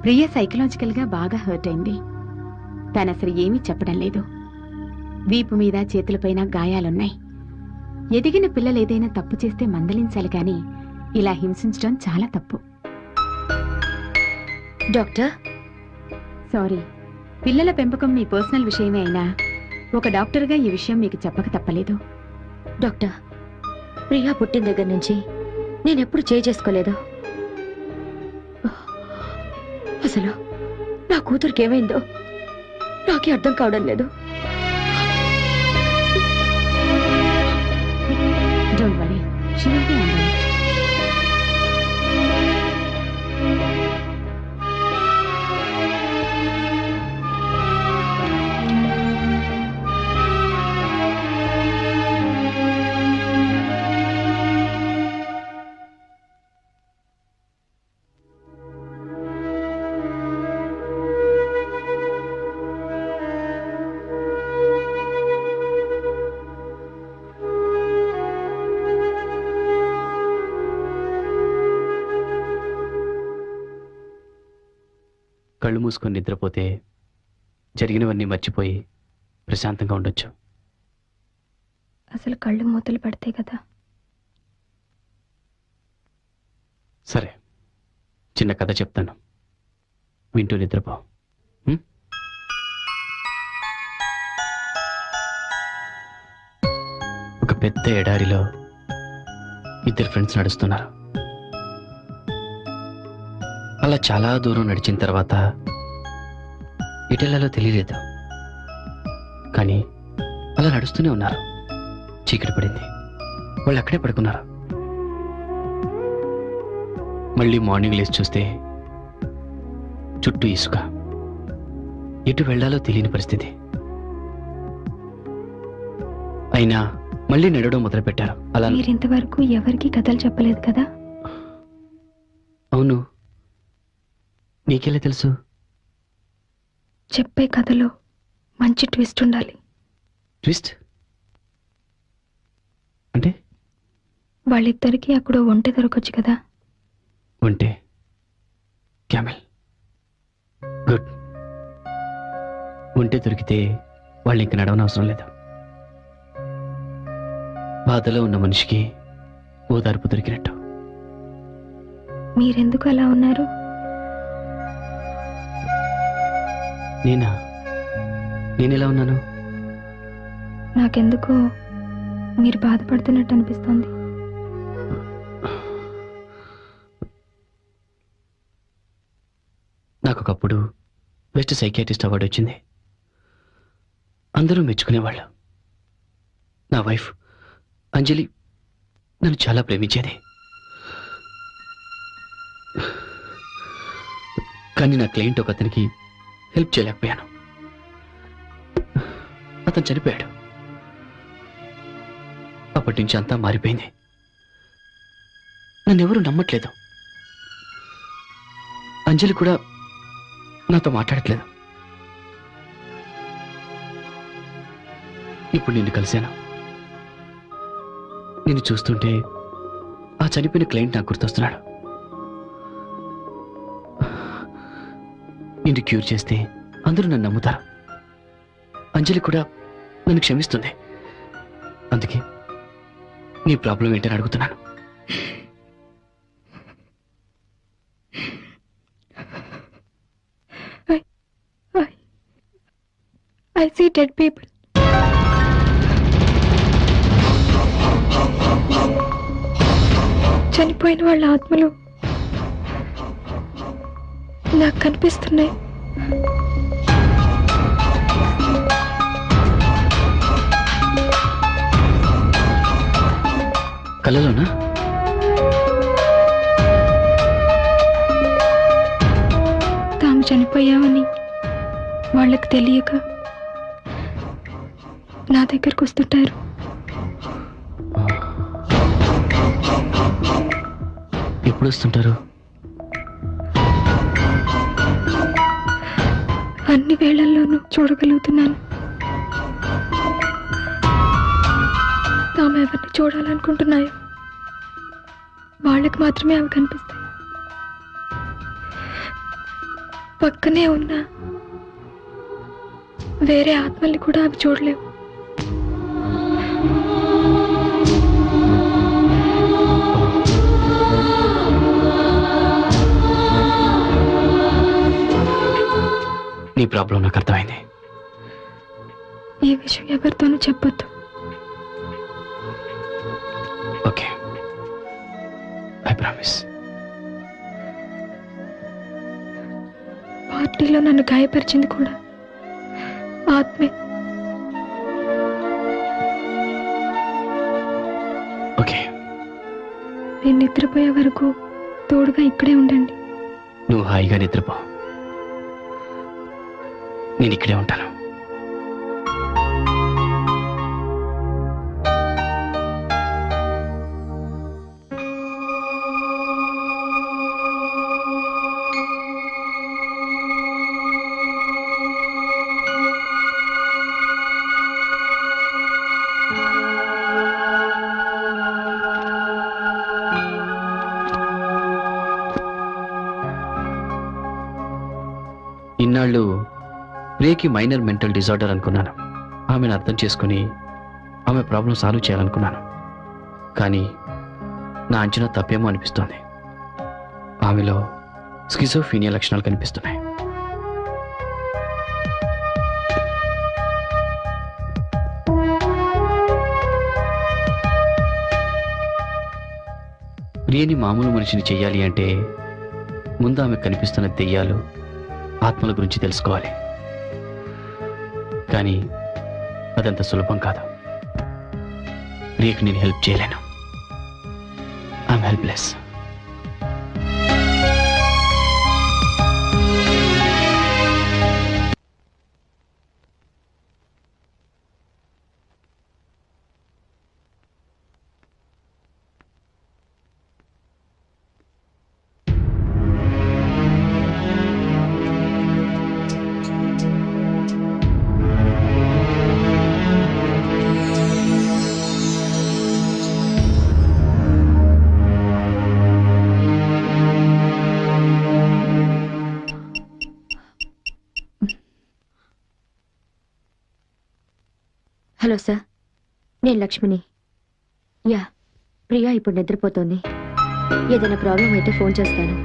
ప్రియ సైకలాజికల్గా బాగా హర్ట్ అయింది. తనసలు ఏమీ చెప్పడం లేదు. వీపు మీద చేతులపైన గాయాలున్నాయి. ఎదిగిన పిల్లలేదైనా తప్పు చేస్తే మందలించాలి కానీ ఇలా హింసించడం చాలా తప్పు. డాక్టర్, సారీ, పిల్లల పెంపకం మీ పర్సనల్ విషయమే అయినా ఒక డాక్టర్గా ఈ విషయం మీకు చెప్పక తప్పలేదు. డాక్టర్, ప్రియా పుట్టిన దగ్గర నుంచి నేనెప్పుడు చేసుకోలేదు. అసలు నా కూతురికి ఏమైందో నాకే అర్థం కావడం లేదు. Don't worry, she will be all right. కళ్ళు మూసుకొని నిద్రపోతే జరిగినవన్నీ మర్చిపోయి ప్రశాంతంగా ఉండొచ్చు. అసలు కళ్ళు మూతలు పడతాయి కదా. సరే, చిన్న కథ చెప్తాను, వింటూ నిద్రపో. ఒక పెద్ద ఎడారిలో ఇద్దరు ఫ్రెండ్స్ నడుస్తున్నారు. అలా చాలా దూరం నడిచిన తర్వాత ఎటెళ్లాలో తెలియలేదు. కానీ అలా నడుస్తూనే ఉన్నారు. చీకటి పడింది. వాళ్ళు అక్కడే పడుకున్నారు. మళ్ళీ మార్నింగ్ లేచి చూస్తే చుట్టూ ఇసుక. ఎటు వెళ్లాలో తెలియని పరిస్థితి. అయినా మళ్ళీ నడవడం మొదలుపెట్టారు. అలా మీరింతవరకు ఎవరికి కథలు చెప్పలేదు కదా? అవును, నీకెలా తెలుసు? చెప్పే కథలో మంచి ట్విస్ట్ ఉండాలి. ట్విస్ట్ అంటే? వాళ్ళిద్దరికీ అక్కడ ఒంటె దొరకొచ్చు కదా. ఒంటె, క్యామెల్, గుడ్. ఒంటె దొరికితే వాళ్ళు ఇంక నడవనవసరం లేదు. బాధలో ఉన్న మనిషికి ఓదార్పు దొరికినట్టు. మీరెందుకు అలా ఉన్నారు? నేనెలా ఉన్నాను? నాకెందుకో మీరు బాధపడుతున్నట్టు అనిపిస్తుంది. నాకు ఒకప్పుడు బెస్ట్ సైకియాట్రిస్ట్ అవార్డు వచ్చింది. అందరూ మెచ్చుకునేవాళ్ళు. నా వైఫ్ అంజలి నన్ను చాలా ప్రేమించేది. కానీ నా క్లయింట్ ఒక అతనికి హెల్ప్ చేయలేకపోయాను. అతను చనిపోయాడు. అప్పటి నుంచి అంతా మారిపోయింది. నన్నెవరూ నమ్మట్లేదు. అంజలి కూడా నాతో మాట్లాడట్లేదు. ఇప్పుడు నిన్ను కలిశాను. నిన్ను చూస్తుంటే ఆ చనిపోయిన క్లయింట్ నాకు గుర్తొస్తున్నాడు. నిన్ను క్యూర్ చేస్తే అందరూ నన్ను నమ్ముతారు. అంజలి కూడా నన్ను క్షమిస్తుంది. అందుకే నీ ప్రాబ్లం ఏంటని అడుగుతున్నాను. I see dead people. చనిపోయిన వాళ్ళ ఆత్మలు నాకు కనిపిస్తున్నాయి. కళ్ళలోనా? తాము చనిపోయామని వాళ్ళకి తెలియక నా దగ్గరకు వస్తుంటారు. ఎప్పుడు వస్తుంటారు? అన్ని వేళల్లోనూ చూడగలుగుతున్నాను. తాము ఎవరిని చూడాలనుకుంటున్నాయో వాళ్ళకి మాత్రమే అవి కనిపిస్తాయి. పక్కనే ఉన్నా వేరే ఆత్మల్ని కూడా అవి చూడలేవు. నీ ప్రాబ్లం నాకు అర్థమైంది. ఈ విషయం ఎవరితోనూ చెప్పొద్దు. Okay, I promise. పార్టీలో నన్ను గాయపరిచింది కూడా ఆత్మే. ఓకే, నేను నిద్రపోయే వరకు తోడుగా ఇక్కడే ఉండండి. నువ్వు హాయిగా నిద్రపో, నేను ఇక్కడే ఉంటాను. ఇన్నాళ్ళు ప్రియకి మైనర్ మెంటల్ డిజార్డర్ అనుకున్నాను. ఆమెను అర్థం చేసుకుని ఆమె ప్రాబ్లం సాల్వ్ చేయాలనుకున్నాను. కానీ నా అంచనా తప్పేమో అనిపిస్తోంది. ఆమెలో స్కిజోఫీనియా లక్షణాలు కనిపిస్తున్నాయి. ప్రియని మామూలు మనిషిని చెయ్యాలి అంటే ముందు ఆమె కనిపిస్తున్న దెయ్యాలు, ఆత్మల గురించి తెలుసుకోవాలి. కానీ అదంత సులభం కాదు. ప్రియకి నేను హెల్ప్ చేయలేను. I'm helpless. హలో సార్, నేను లక్ష్మిని. యా, ప్రియా ఇప్పుడు నిద్రపోతోంది. ఏదైనా ప్రాబ్లం అయితే ఫోన్ చేస్తాను.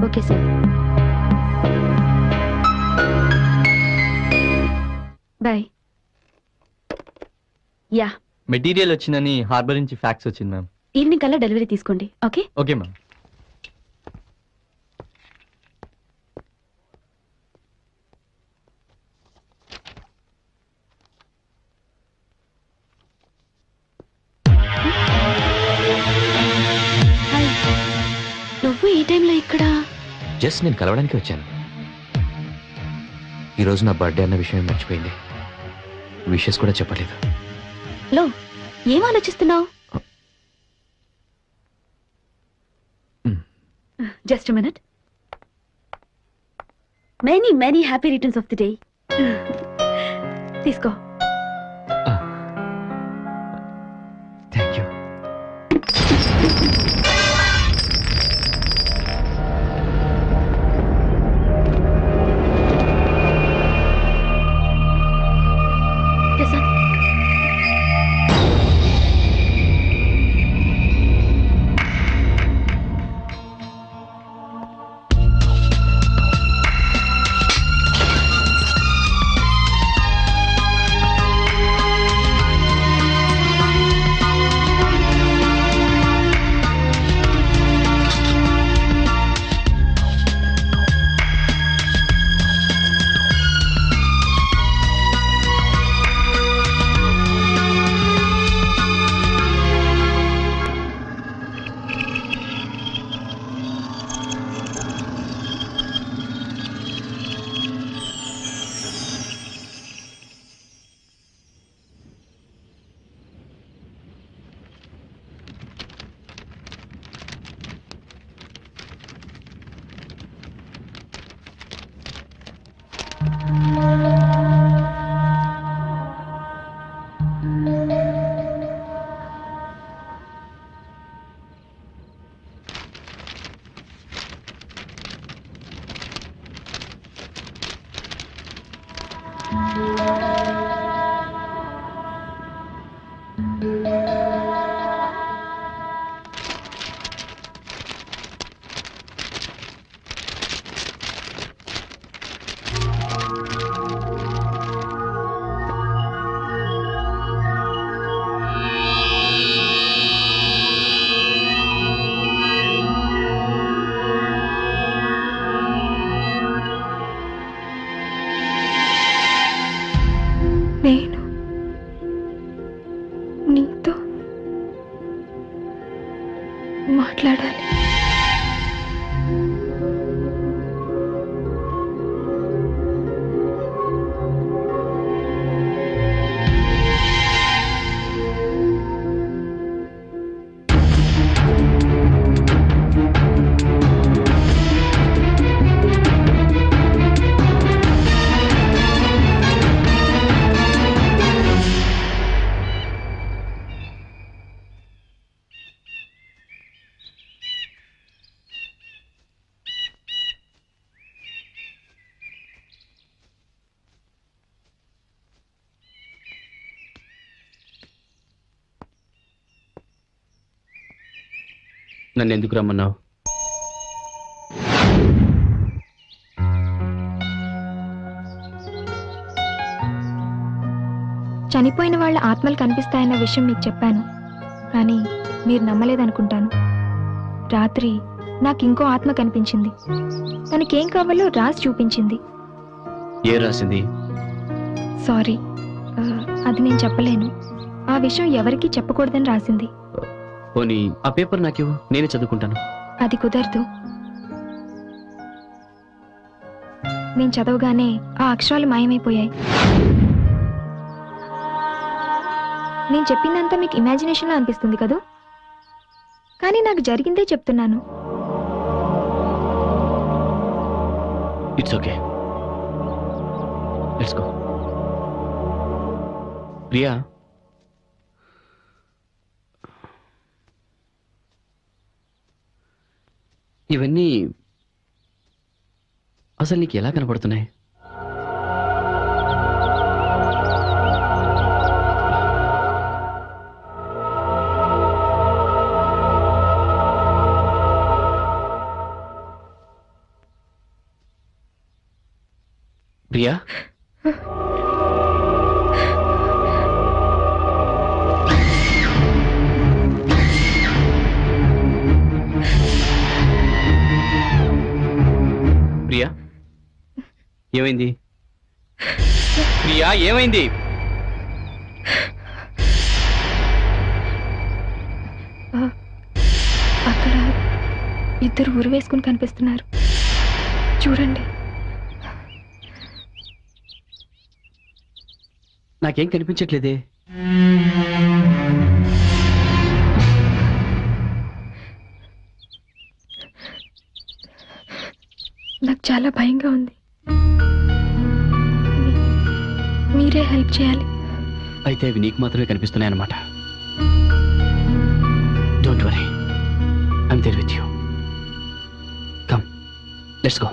Okay sir, bye. Yeah, material వచ్చిందని హార్బర్ నుంచి ఫ్యాక్స్ వచ్చింది మ్యామ్. ఈవినింగ్ కల్లా డెలివరీ తీసుకోండి. Okay okay ma'am. హాయ్, నువ్వు ఈ టైంలో ఇక్కడ? జస్ట్ నేను కలవడానికి వచ్చాను. ఈరోజు నా బర్త్డే అన్న విషయం మర్చిపోయింది. విషెస్ కూడా చెప్పలేదు. లో, ఏం ఆలోచిస్తున్నావు? Just minute. Many happy returns of the day. తీసుకో. Thank you. ప్రసాద్, నన్ను ఎందుకు రమ్మన్నావు? చనిపోయిన వాళ్ళ ఆత్మలు కనిపిస్తాయన్న విషయం మీకు చెప్పాను, కానీ మీరు నమ్మలేదనుకుంటాను. రాత్రి నాకు ఇంకో ఆత్మ కనిపించింది. తనకేం కావాలో రాసి చూపించింది. ఏ రాసింది? సారీ, అది నేను చెప్పలేను. ఆ విషయం ఎవరికీ చెప్పకూడదని రాసింది. పోనీ ఆ పేపర్ నాకివ్వు, నేనే చదువుకుంటాను. అది కుదరదు. నేను చదవగానే ఆ అక్షరాలు మాయమైపోయాయి. నేను చెప్పిందంతా మీకు ఇమాజినేషన్లో అనిపిస్తుంది కదూ, కానీ నాకు జరిగిందే చెప్తున్నాను. It's okay, let's go. Priya, ఇవన్నీ అసలు నీకు ఎలా కనపడుతున్నాయి? ప్రియా, ప్రియా, ఏమైంది? ప్రియా, ఏమైంది? అక్కడ ఇద్దరు ఉరి వేసుకుని కనిపిస్తున్నారు, చూడండి. నాకేం కనిపించట్లేదే. నాకు చాలా భయంగా ఉంది. మీరే హెల్ప్ చేయాలి. అయితే అవి నీకు మాత్రమే కనిపిస్తున్నాయి అన్నమాట. Don't worry, I'm there with you. Come, let's go.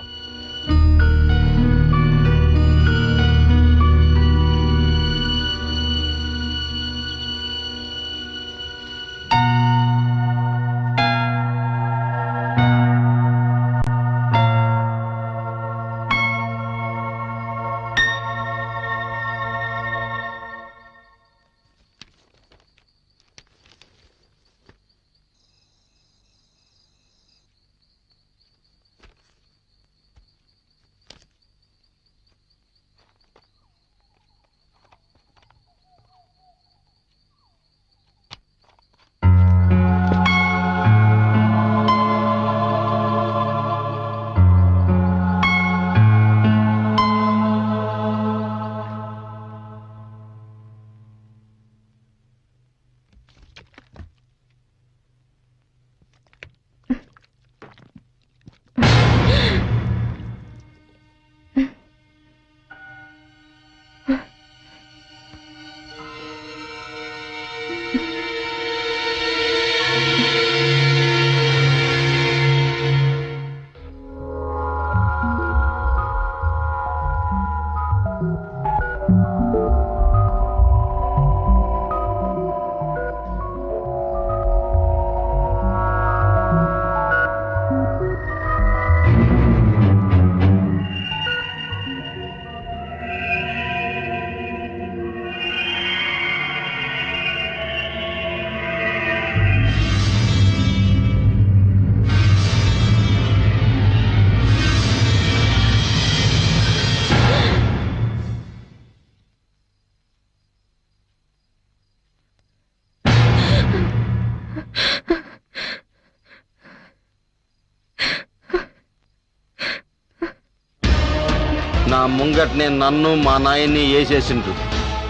నా ముంగట్నే నన్ను మా నాయన్ని వేసేసిండ్రు.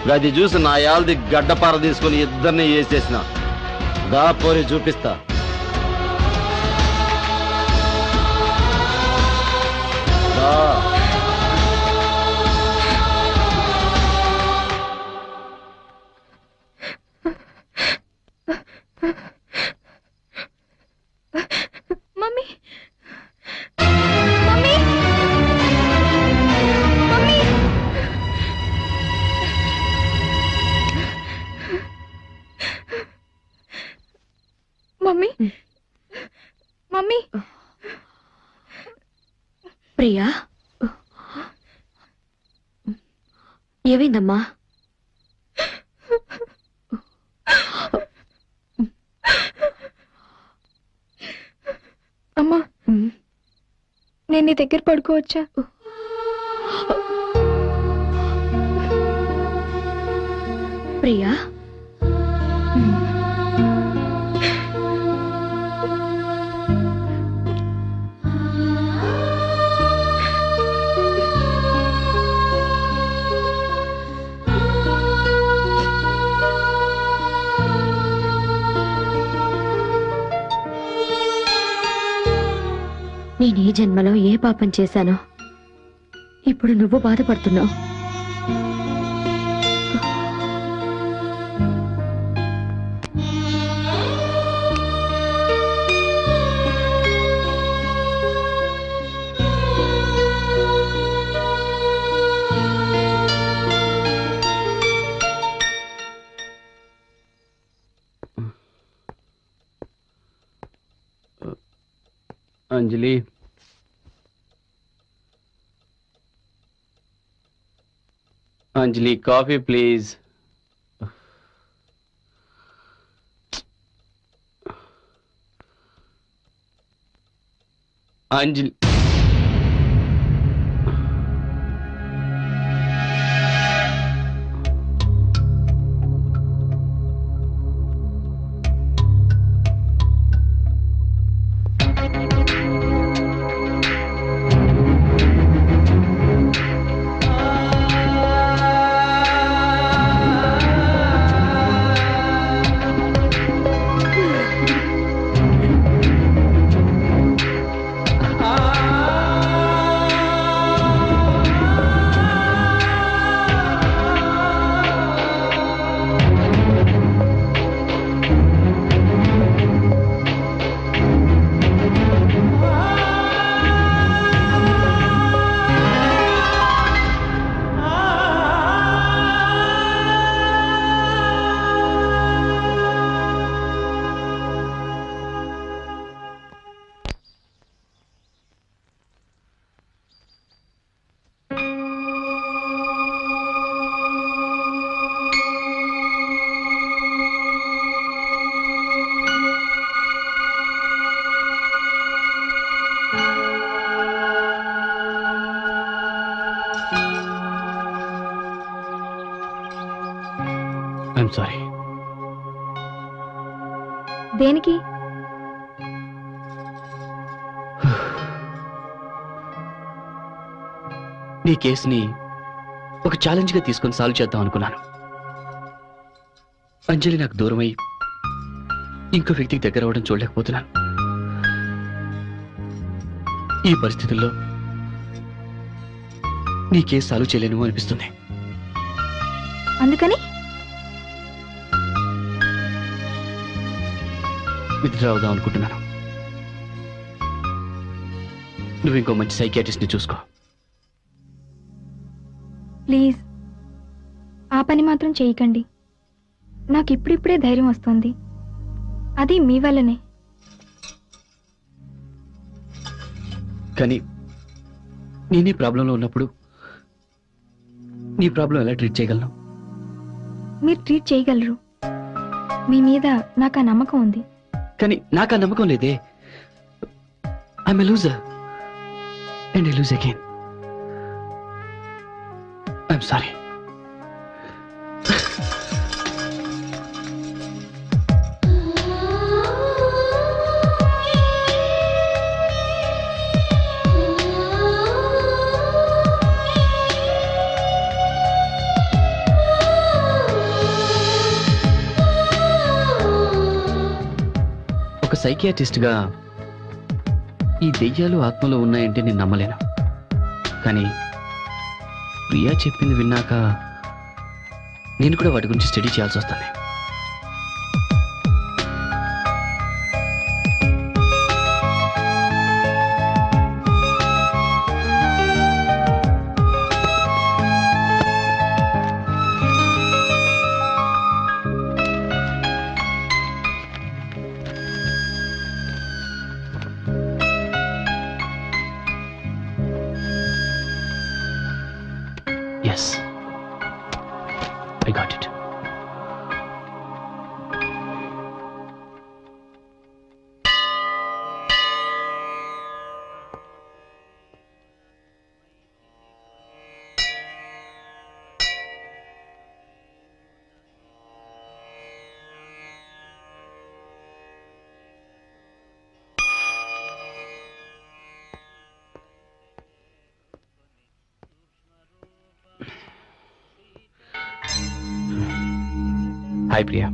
గది చూసి నా యాల్ది గడ్డపార తీసుకుని ఇద్దరిని వేసేసిన. దా పోరి చూపిస్తా. దా. Mummy, mummy, mummy. Mummy, Priya ఏమైందమ్మా? అమ్మా, నేను నీ దగ్గర పడుకోవచ్చా? ప్రియా నేను ఈ జన్మలో ఏ పాపం చేశానో ఇప్పుడు నువ్వు బాధపడుతున్నావు. Anjali, Anjali coffee please. Anjali, I'm sorry. దేనికి? నీ కేసుని ఒక ఛాలెంజ్ గా తీసుకొని సాల్వ్ చేద్దాం అనుకున్నాను. అంజలి నాకు దూరమై ఇంకో వ్యక్తికి దగ్గర అవ్వడం చూడలేకపోతున్నాను. ఈ పరిస్థితుల్లో నీ కేసు సాల్వ్ చేయలేను అనిపిస్తుంది. అందుకని విత్డ్రా అవుదాం అనుకుంటున్నాను. నువ్వు ఇంకో మంచి సైకియాట్రిస్ట్ ని చూసుకో. ప్లీజ్ ఆ పని మాత్రం చేయకండి. నాకు ఇప్పుడిప్పుడే ధైర్యం వస్తుంది. అది మీ వల్లనే. కానీ నేనే ప్రాబ్లంలో ఉన్నప్పుడు నీ ప్రాబ్లం ఎలా ట్రీట్ చేయగలను? మీరు ట్రీట్ చేయగలరు. మీ మీద నాకు ఆ నమ్మకం ఉంది. కానీ నాకు ఆ నమ్మకం లేదే. I'm a loser and I lose again. I'm sorry. ఒక సైకియాట్రిస్ట్గా ఈ దెయ్యాలు ఆత్మలో ఉన్నాయంటే నేను నమ్మలేను. కానీ ప్రియా చెప్పింది విన్నాక నేను కూడా వాటి గురించి స్టడీ చేయాల్సి వస్తుంది. Yes, I got it. Hi Priya.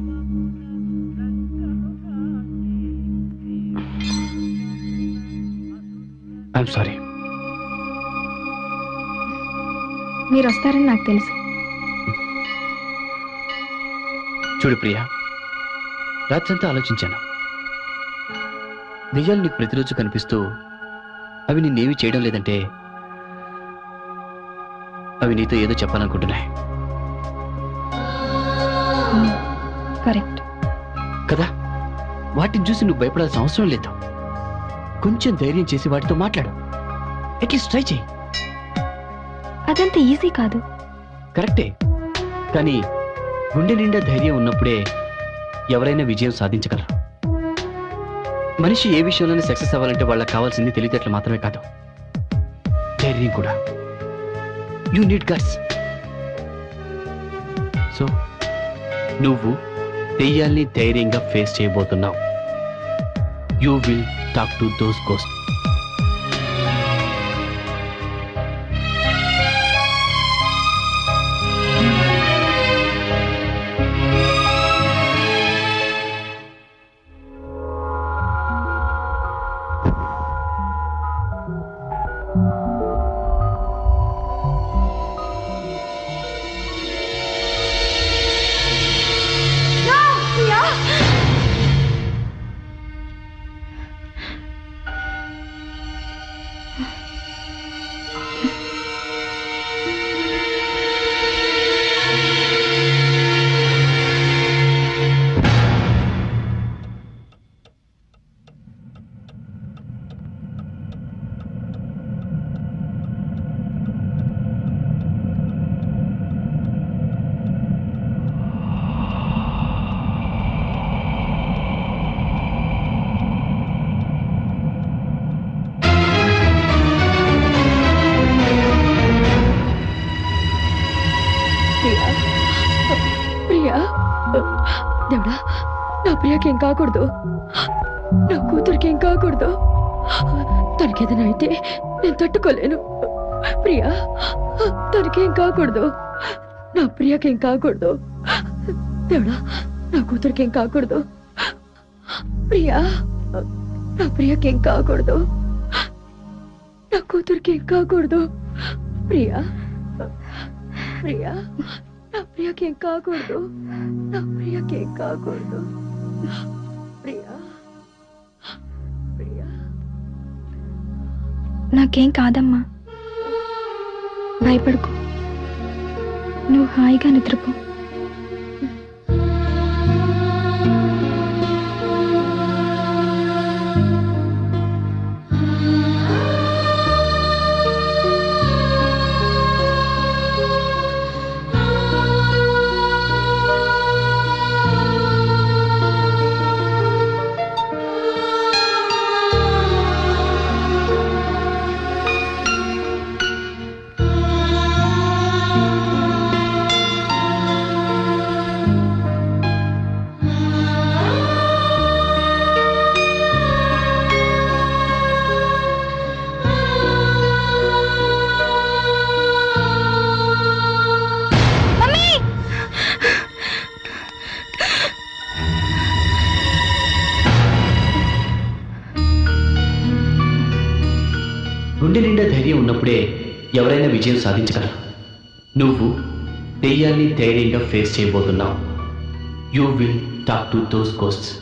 I'm sorry. మీరు వస్తారని నాకు తెలుసు. చూడు ప్రియా, రాత్రంతా ఆలోచించాను. దెయ్యాలు నీకు ప్రతిరోజు కనిపిస్తూ అవి నిన్నేమీ చేయడం లేదంటే అవి నీతో ఏదో చెప్పాలనుకుంటున్నాయి కరెక్ట్. కదా. వాటిని చూసి నువ్వు భయపడాల్సిన అవసరం లేదు. కొంచెం ధైర్యం చేసి వాటితో మాట్లాడు. అట్లీస్ట్ ట్రై చేయి. అదంత ఈజీ కాదు. కరెక్టే, కానీ గుండె నిండా ధైర్యం ఉన్నప్పుడే ఎవరైనా విజయం సాధించగలరు. మనిషి ఏ విషయంలోనే సక్సెస్ అవ్వాలంటే వాళ్ళకి కావాల్సింది తెలివితేటలు మాత్రమే కాదు, ధైర్యం కూడా. You need guts. సో నువ్వు దెయ్యాల్ని ధైర్యంగా ఫేస్ చేయబోతున్నావు. You will talk to those ghost. Priya, దేవుడా, నా ప్రియాకి ఏం కాకూడదు, నా కూతురికి ఏం కాకూడదు. తనకేదైనా అయితే నేను తట్టుకోలేను. ప్రియా, తనకేం కాకూడదు, నా ప్రియాకి ఏం కాకూడదు. దేవుడా, నా కూతురికి ఏం కాకూడదు. ప్రియా, నా ప్రియాకి ఏం కాకూడదు, నా కూతురికి ఏం కాకూడదు. ప్రియా, ప్రియా, నా ప్రియాకి ఏం కాకూడదు, నా ప్రియాకి ఏం కాకూడదు. ప్రియా, ప్రియా, నాకేం కాదమ్మా, భయపడుకో, నువ్వు హాయిగా నిద్రపో. గుండె నిండా ధైర్యం ఉన్నప్పుడే ఎవరైనా విజయం సాధించగలరు. నువ్వు దెయ్యాల్ని ధైర్యంగా ఫేస్ చేయబోతున్నావు. You will talk to those ghosts.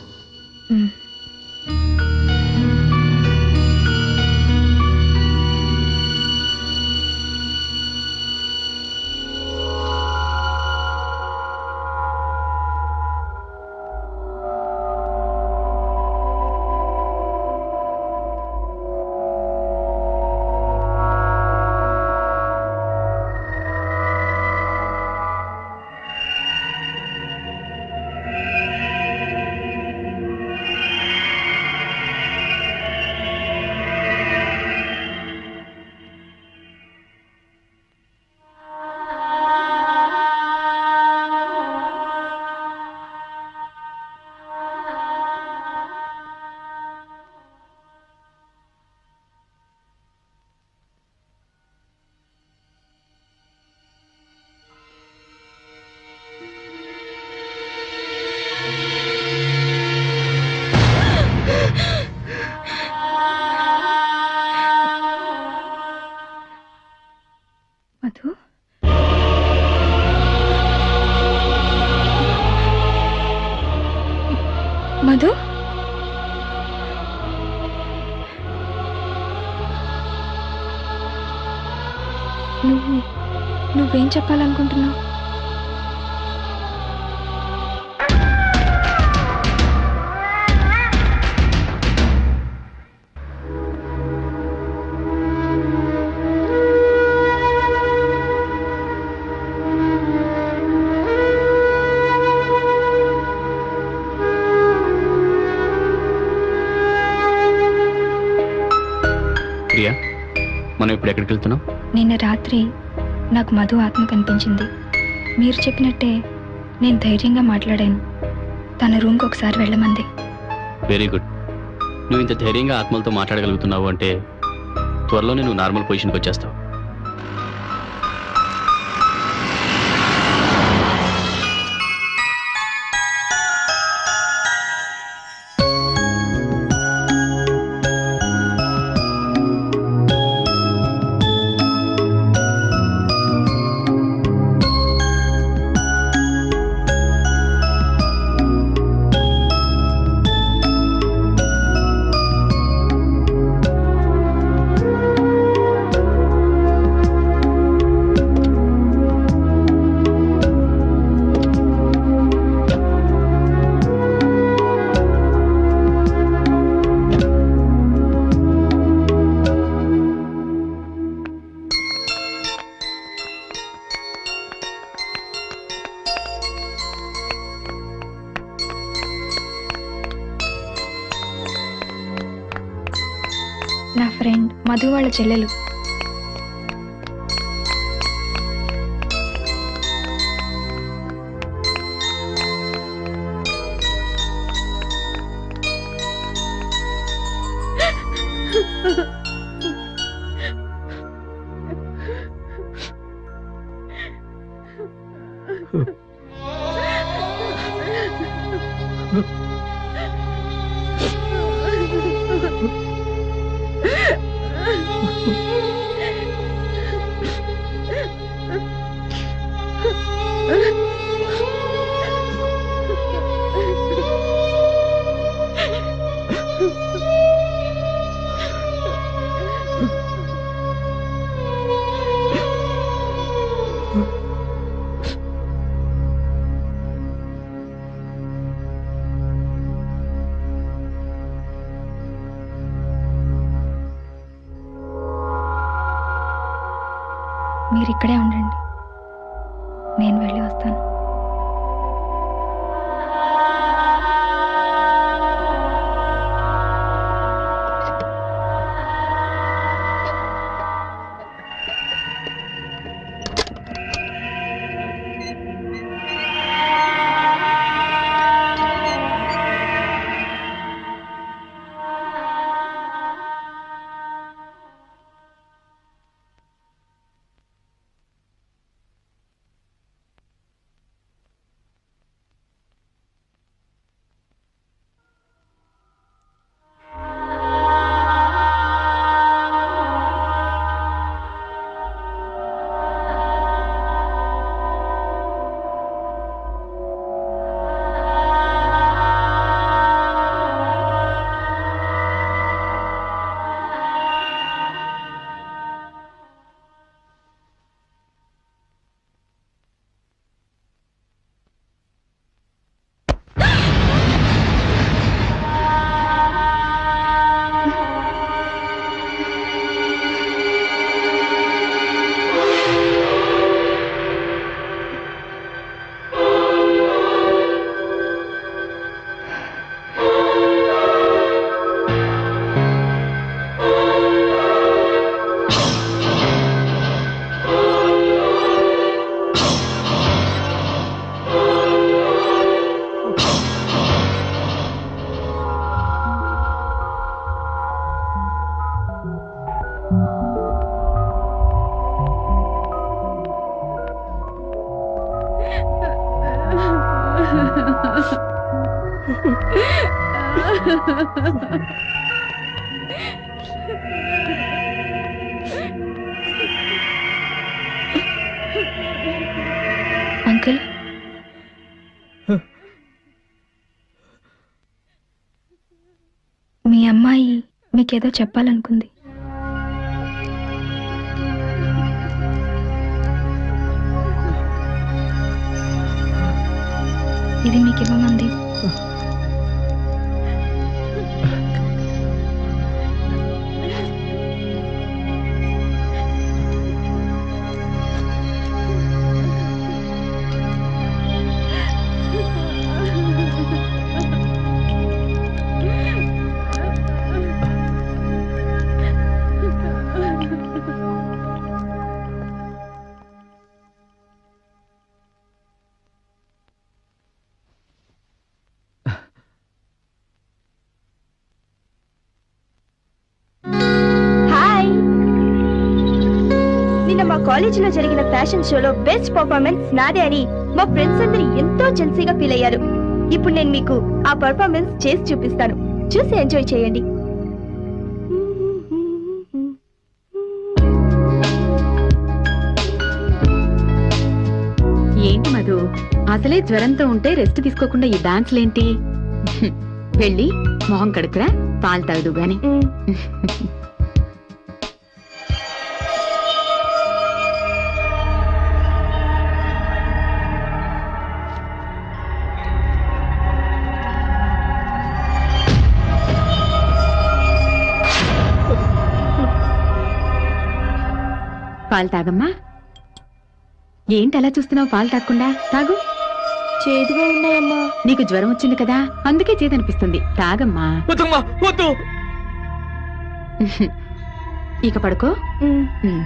నువ్వేం చెప్పాలనుకుంటున్నావు? ప్రియా, మనం ఇప్పుడు ఎక్కడికి వెళ్తున్నాం? నిన్న రాత్రి నాకు మధు ఆత్మ కనిపించింది. మీరు చెప్పినట్టే నేను ధైర్యంగా మాట్లాడాను. తన రూమ్కి ఒకసారి వెళ్ళమంది. Very good. నువ్వు ఇంత ధైర్యంగా ఆత్మలతో మాట్లాడగలుగుతున్నావు అంటే త్వరలోనే నువ్వు నార్మల్ పొజిషన్కి వచ్చేస్తావు. నా ఫ్రెండ్ మధు వాళ్ళ చెల్లెలు. మీరు ఇక్కడే ఉండండి, నేను వెళ్ళి వస్తాను. అంకుల్, మీ అమ్మాయి మీకేదో చెప్పాలనుకుంది. ఇది మీకు ఇవ్వమంది. హాయ్, నిన్న మా కాలేజీలో జరిగిన ఫ్యాషన్ షోలో బెస్ట్ పర్ఫార్మెన్స్ నాదే అని మా ఫ్రెండ్స్ అందరూ ఎంతో జెల్సీగా ఫీల్ అయ్యారు. ఇప్పుడు నేను మీకు ఆ పర్ఫార్మెన్స్ చేసి చూపిస్తాను, చూసి ఎంజాయ్ చేయండి. ఏంటి మధు, అసలే జ్వరంతో ఉంటే రెస్ట్ తీసుకోకుండా ఈ డాన్స్లేంటి? వెళ్ళి మొహం కడుకురా, పాలు తాగదు గాని. పాలు తాగమ్మా. ఏంటి అలా చూస్తున్నావు? పాలు తాగకుండా తాగు. చేదుగా ఉన్నాయమ్మా. నీకు జ్వరం వచ్చింది కదా, అందుకే చేదనిపిస్తుంది. తాగమ్మా. వద్దమ్మా, వద్దు. ఇక పడుకో. ఉమ్.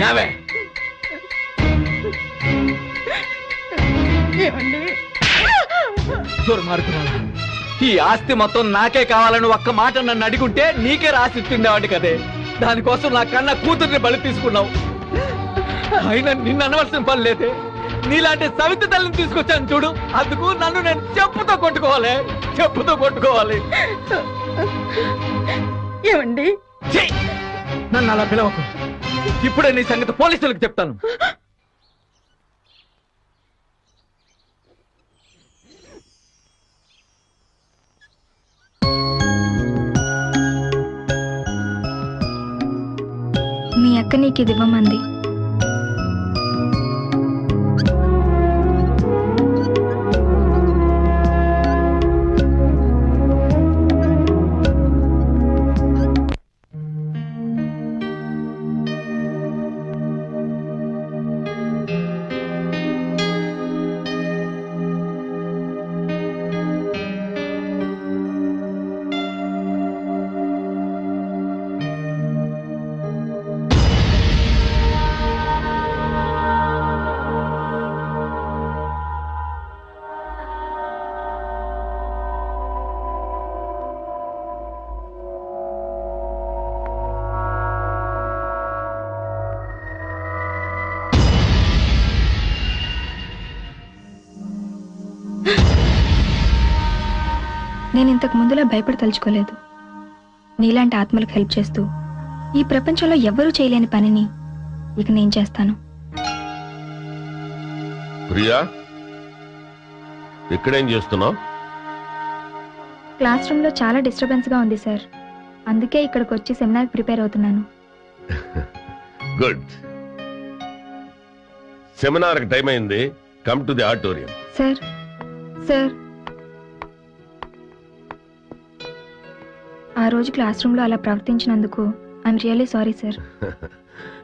నావే దుర్మార్గురాలా. ఈ ఆస్తి మొత్తం నాకే కావాలని ఒక్క మాట నన్ను అడిగుంటే నీకే రాసి ఇచ్చిండేవాడి కదే. దానికోసం నా కన్నా కూతుర్ని బలి తీసుకున్నావు. అయినా నిన్ను అనవలసిన పని లేదే. నీలాంటి సవితి తల్లిని తీసుకొచ్చాను చూడు, అందుకు నన్ను నేను చెప్పుతో కొట్టుకోవాలి, చెప్పుతో కొట్టుకోవాలి. ఏమండి? ఛీ! నన్ను అలా పిలవకు. ఇప్పుడే నీ సంగతి పోలీసులకు చెప్తాను. మీ అక్క నీకు ఇది ఇవ్వమంది. నేను ఇంతకు ముందులా భయపడి తలుచుకోలేదు. నీలాంటి ఆత్మలకు హెల్ప్ చేస్తూ ఈ ప్రపంచంలో ఎవ్వరూ చేయలేని పనిని ఇక నేను చేస్తాను. ప్రియా, ఇక్కడేం చేస్తున్నావు? క్లాస్ రూమ్లో చాలా డిస్టర్బెన్స్ గా ఉంది సార్, అందుకే ఇక్కడికి వచ్చి సెమినార్ ప్రిపేర్ అవుతున్నాను. గుడ్. సెమినార్కి టైం అయింది, come to the auditorium. Sir sir ఆ రోజు క్లాస్ రూమ్లో అలా ప్రవర్తించినందుకు I'm really sorry sir.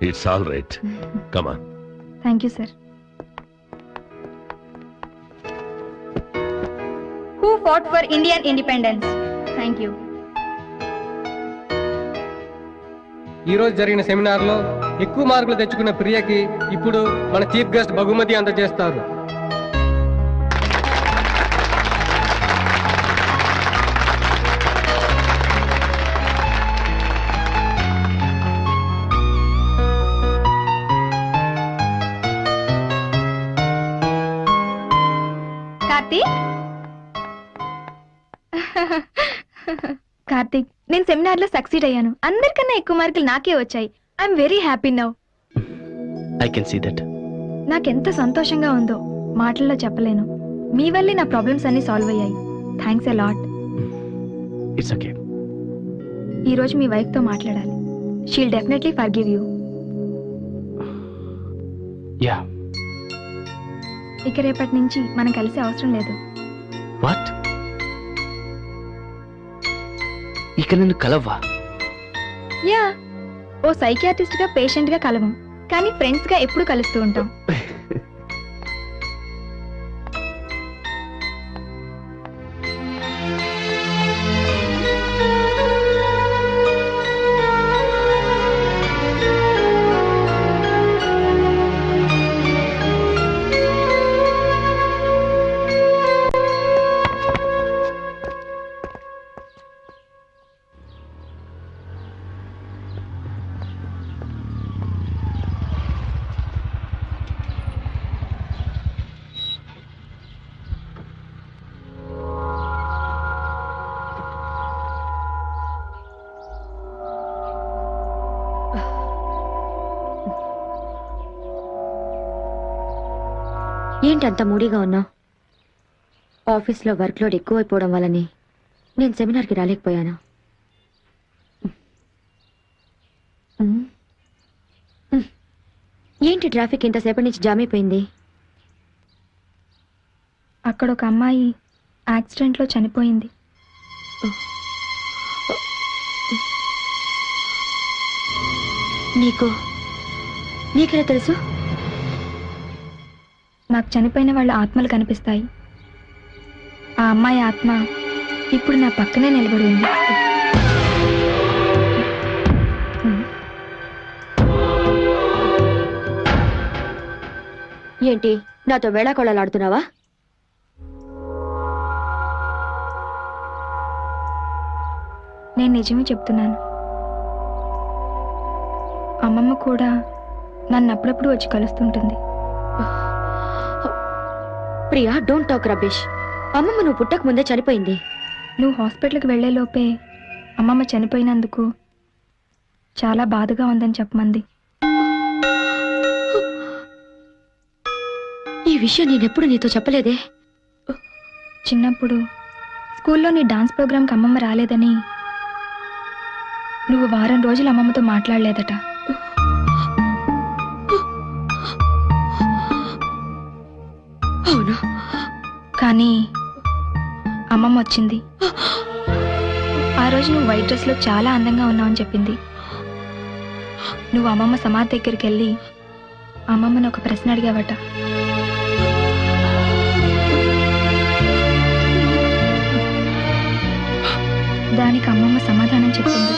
It's all right, come on. Thank you sir. Who fought for Indian independence? Thank you. ఈ రోజు జరిగిన సెమినార్లో ఎక్కువ మార్కులు తెచ్చుకున్న ప్రియకి ఇప్పుడు మన చీఫ్ గెస్ట్ బహుమతి అందజేస్తారు. కార్తీక్, నేను సెమినార్ లో సక్సీడ్ అయ్యాను. అందరికన్నా ఎక్కువ మార్కులు నాకే వచ్చాయి. I'm very happy now. I can see that. నాకెంత సంతోషంగా ఉందో మాటల్లో చెప్పలేను. మీ వల్లే నా ప్రాబ్లమ్స్ అన్ని సాల్వ్ అయ్యాయి. Thanks a lot. It's okay. ఈరోజు మీ వైఫ్తో మాట్లాడాలి. She'll definitely forgive you. Yeah. ఇక రేపటి నుంచి మనం కలిసే అవసరం లేదు. వాట్? ఇక నన్ను కలవ్వా? యా, ఓ సైకియాట్రిస్ట్ గా పేషెంట్ గా కలవం, కానీ ఫ్రెండ్స్ గా ఎప్పుడు కలుస్తూ ఉంటాం. ఏంటి అంత మూడీగా ఉన్నావు? ఆఫీస్లో వర్క్ లోడ్ ఎక్కువైపోవడం వల్లని నేను సెమినార్కి రాలేకపోయాను. ఏంటి ట్రాఫిక్ ఇంతసేపటి నుంచి జామ్ అయిపోయింది? అక్కడ ఒక అమ్మాయి యాక్సిడెంట్లో చనిపోయింది. నీకెలా తెలుసు? నాకు చనిపోయిన వాళ్ళ ఆత్మలు కనిపిస్తాయి. ఆ అమ్మాయి ఆత్మ ఇప్పుడు నా పక్కనే నిలబడి ఉంది. ఏంటి నాతో వేళాకోళాలాడుతున్నావా? నేను నిజమే చెప్తున్నాను. అమ్మమ్మ కూడా నన్ను అప్పుడప్పుడు వచ్చి కలుస్తుంటుంది. Priya, don't talk rubbish. అమ్మమ్మ నువ్వు పుట్టక ముందే చనిపోయింది. నువ్వు హాస్పిటల్కి వెళ్లే లోపే అమ్మమ్మ చనిపోయినందుకు చాలా బాధగా ఉందని చెప్పమంది. ఈ విషయం నేనెప్పుడు నీతో చెప్పలేదే. చిన్నప్పుడు స్కూల్లో నీ డాన్స్ ప్రోగ్రాంకి అమ్మమ్మ రాలేదని నువ్వు వారం రోజులు అమ్మమ్మతో మాట్లాడలేదట. అవును, కానీ అమ్మమ్మ వచ్చింది. ఆ రోజు నువ్వు వైట్ డ్రెస్లో చాలా అందంగా ఉన్నావని చెప్పింది. నువ్వు అమ్మమ్మ సమాధి దగ్గరికి వెళ్ళి అమ్మమ్మని ఒక ప్రశ్న అడిగావట. దానికి అమ్మమ్మ సమాధానం చెప్పింది.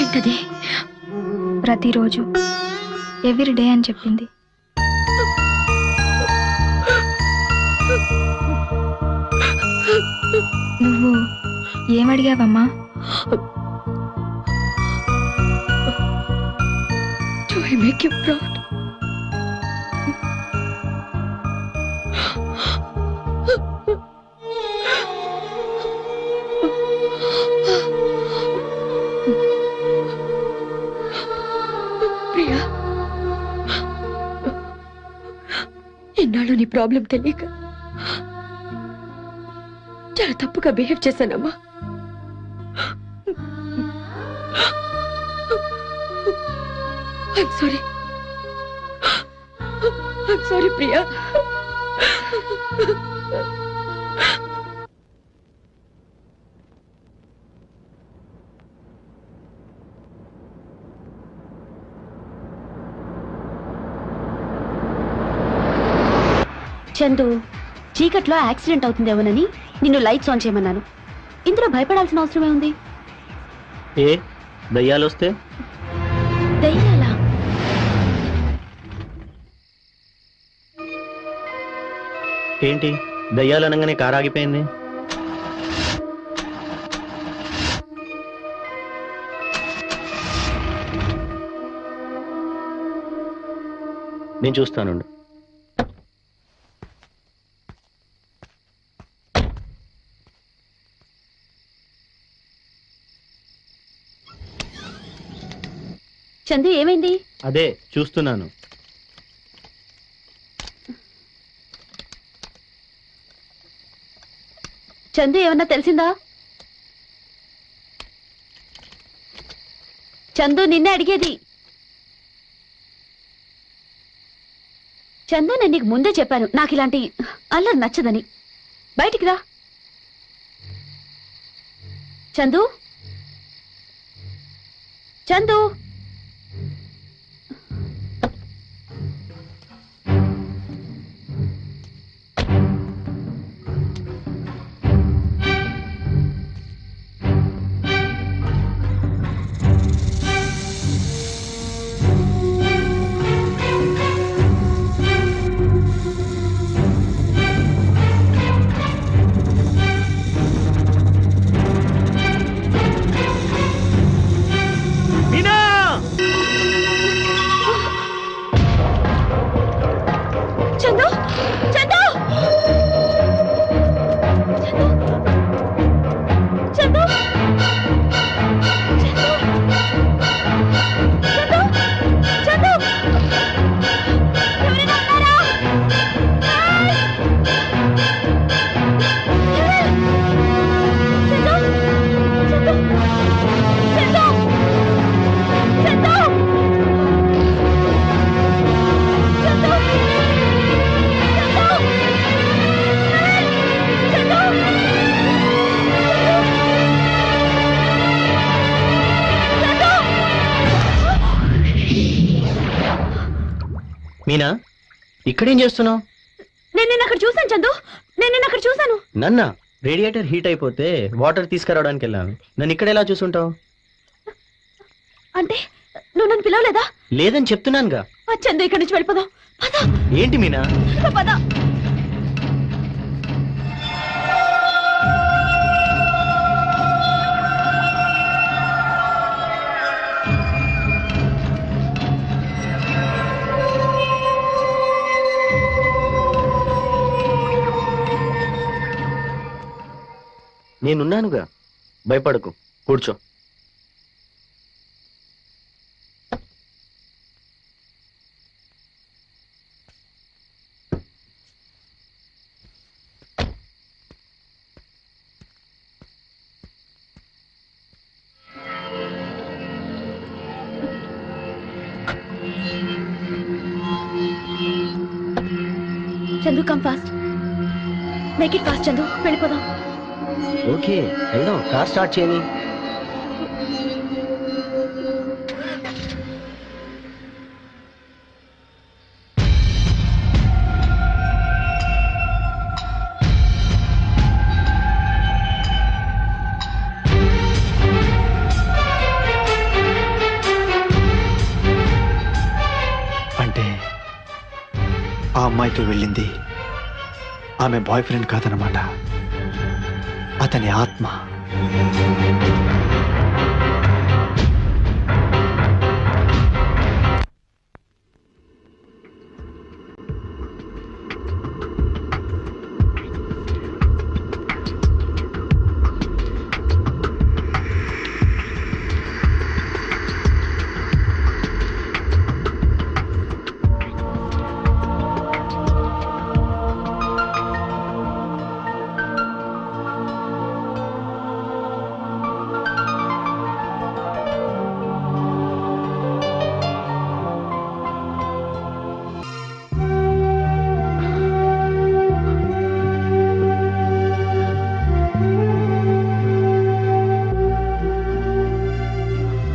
ఏంటది? ప్రతిరోజు, ఎవ్రీ డే అని చెప్పింది. నువ్వు ఏమడిగావమ్మా? Do I make you proud? Priya, ఇన్నాళ్ళు నీ ప్రాబ్లం తెలియక చాలా తప్పుగా బిహేవ్ చేశానమ్మా. I'm sorry, Priya. చందు, చీకట్లో యాక్సిడెంట్ అవుతుందేమోనని నిన్ను లైట్స్ ఆన్ చేయమన్నాను. ఇందులో భయపడాల్సిన అవసరమే ఉంది? ఏ దయ్యాలు వస్తే? దయ్యాలా? ఏంటి దయ్యాలు అనగానే కారు ఆగిపోయింది? నేను చూస్తానుండు. చందు, ఏమైంది? అదే చూస్తున్నాను. చందు ఏమన్నా తెలిసిందా? చందు నిన్నే అడిగేది. చందు, నేను నీకు ముందే చెప్పాను నాకు ఇలాంటి అల్లరి నచ్చదని. బయటికి రా చందు. చందు, చందు, చందు, చందు, చందు, చందు, చందు, ఎవరైనా ఉన్నారా? చందు, చందు, చందు, చందు, మీనా, ఇక్కడేం చేస్తున్నావు? నేను నిన్న అక్కడ చూశాను చందు, నేను నిన్న అక్కడ చూశాను. నన్న రేడియేటర్ హీట్ అయిపోతే వాటర్ తీసుకురావడానికి వెళ్ళాను. నన్ను ఇక్కడ ఎలా చూసుంటావు? అంటే నువ్వు నన్ను పిలవలేదా? లేదని చెప్తున్నానుగా. చందు, ఇక్కడి నుంచి వెళ్ళిపోదాం. పద. ఏంటి మీనా? పద. నేనున్నానుగా, భయపడకు, కూర్చో. Chandu, come fast. Make it fast Chandu, వెళ్ళిపోదాం. ఓకే, వెళ్దాం. కార్ స్టార్ట్ చేయని. అంటే ఆ అమ్మాయితో వెళ్ళింది ఆమె బాయ్ ఫ్రెండ్ కాదనమాట, అతని ఆత్మ.